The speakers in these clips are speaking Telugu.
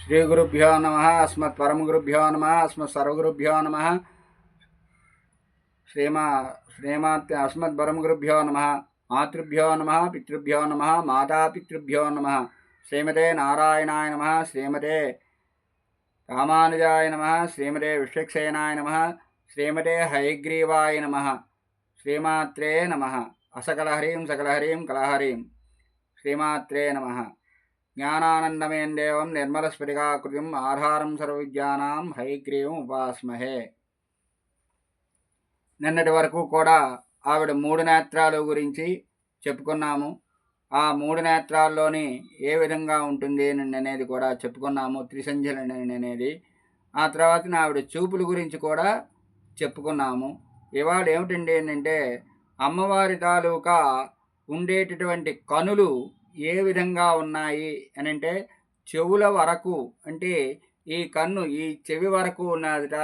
శ్రీగురుభ్యో నమ. అస్మత్పరమగురుభ్యో నమ. అస్మత్సర్వగురుభ్యో నమ. అస్మత్పరమగురుభ్యో నమ. మాతృభ్యో నమ. పితృభ్యో నమ. మాతాపితృభ్యో నమ. శ్రీమతే నారాయణాయ నమ. శ్రీమతే రామానుజాయ నమ. శ్రీమతే విశ్వక్సేనాయ నమ. శ్రీమతే హయగ్రీవాయ నమ. శ్రీమాత్రే నమ. అసకలహరీం సకలహరీం కలహరీం శ్రీమాత్రే నమ. జ్ఞానానందమయం దేవం నిర్మలస్ఫటికాకృతిం ఆధారం సర్వవిద్యానాం హయగ్రీవం ఉపాస్మహే. నిన్నటి వరకు కూడా ఆవిడ 3 నేత్రాలు గురించి చెప్పుకున్నాము. ఆ 3 నేత్రాల్లోని ఏ విధంగా ఉంటుంది అనేది కూడా చెప్పుకున్నాము, త్రిసంధ్యలని అనేది. ఆ తర్వాత ఆవిడ చూపుల గురించి కూడా చెప్పుకున్నాము. ఇవాళ ఏమిటండి ఏంటంటే అమ్మవారి తాలూకా ఉండేటటువంటి కనులు ఏ విధంగా ఉన్నాయి అని అంటే చెవుల వరకు, అంటే ఈ కన్ను ఈ చెవి వరకు ఉన్నదిట,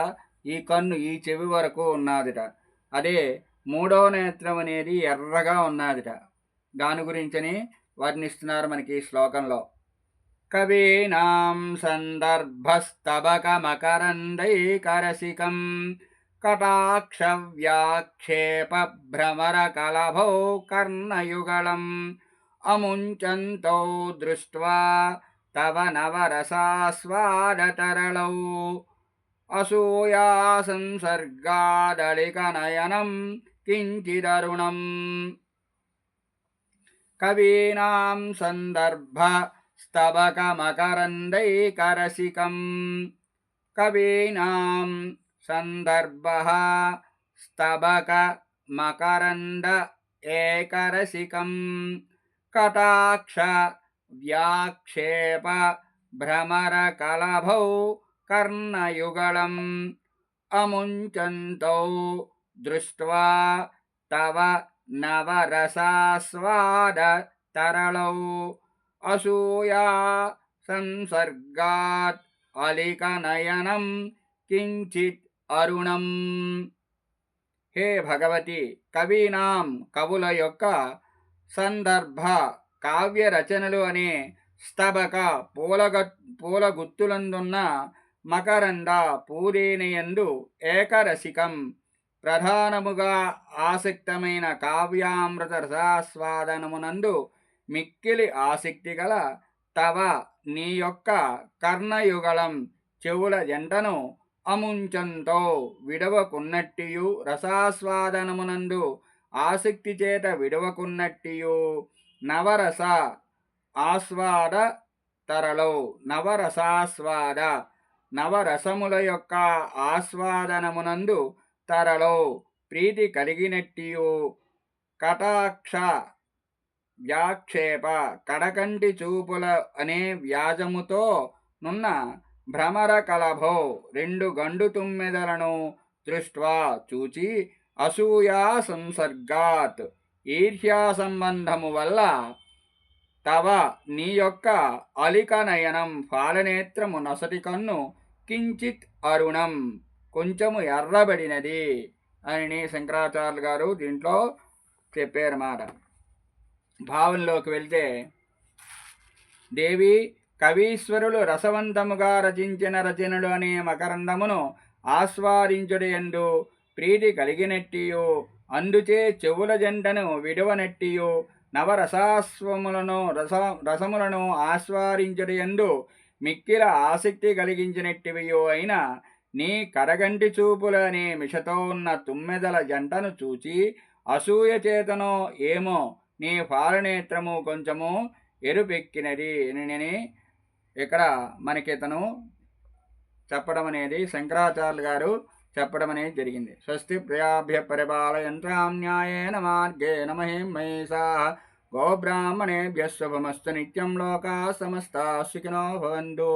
ఈ కన్ను ఈ చెవి వరకు ఉన్నదిట. అదే 3వ నేత్రం అనేది ఎర్రగా ఉన్నదిట. దాని గురించని వర్ణిస్తున్నారు మనకి ఈ శ్లోకంలో. కవీనాం సందర్భస్తబక మకరందైకరసికం కటాక్ష వ్యాక్షేప భ్రమర కలభౌ కర్ణయుగళం అముంచంతో దృష్ట్వా తవ నవరసాస్వాదతరళౌ అసూయా సంసర్గాదళికనయనం కించిదరుణం. కవీనాం సందర్భ స్తబక మకరందైకరసికం. కవీనాం సందర్భ స్తబక మకరంద ఏకరసికం కటాక్ష వ్యాక్షేప భ్రమర కలభౌ కర్ణయుగళం అముంచంతో దృష్ట్వా తవ నవరసాస్వాద తరళౌ అసూయా సంసర్గాత్ అలికనయనం కించిత్ అరుణం. హే భగవతి, కవీనాం కవుల యొక్క సందర్భ కావ్య రచనలు అనే స్తబక పూలగుత్తులందున్న మకరంద పూరేణయందు ఏకరసికం ప్రధానముగా ఆసక్తమైన కావ్యామృత రసాస్వాదనమునందు మిక్కిలి ఆసక్తి గల తవ నీ యొక్క కర్ణయుగళం చెవుల జంటను అముంచంతో విడవకున్నట్టియు రసాస్వాదనమునందు ఆసక్తి చేత విడవకున్నట్టియు నవరస ఆస్వాద తరలో నవరసాస్వాద నవరసముల యొక్క ఆస్వాదనమునందు తరలో ప్రీతి కలిగినట్టియు కటాక్ష వ్యాక్షేప కడకంటి చూపుల అనే వ్యాజముతో నున్న భ్రమర కలభో 2 గండు తుమ్మెదలను దృష్ట్వా చూచి అసూయా సంసర్గాత్ ఈర్ష్యా సంబంధము వల్ల తవ నీ యొక్క అలికనయనం పాలనేత్రము నొసటి కన్ను కించిత్ అరుణం కొంచెము ఎర్రబడినది అని శంకరాచార్యులు గారు దీంట్లో చెప్పారన్నమాట. భావంలోకి వెళ్తే దేవి కవీశ్వరులు రసవంతముగా రచించిన రచనలు అనే మకరందమును ఆస్వాదించుటయందు ప్రీతి కలిగినట్టియు అందుచే చెవుల జంటను విడవనట్టియు రసములను ఆస్వాదించుటయందు మిక్కిల ఆసక్తి కలిగించినట్టివియో అయిన నీ కడగంటి చూపుల అనే మిషతో ఉన్న తుమ్మెదల జంటను చూచి అసూయ చేతనో ఏమో నీ పాలనేత్రము కొంచెము ఎరుపెక్కినది అని ఇక్కడ మనకితను చెప్పడం అనేది శంకరాచార్యులు గారు చెప్పడం అనేది జరిగింది. స్వస్తి ప్రియాభ్య పరిపాలయంత్రాం న్యాయేన మార్గేణ మహిం మహిషాః గోబ్రాహ్మణేభ్యః శుభమస్తు నిత్యం లోకాః సమస్తాః సుఖినో భవంతు.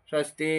స్వస్తి.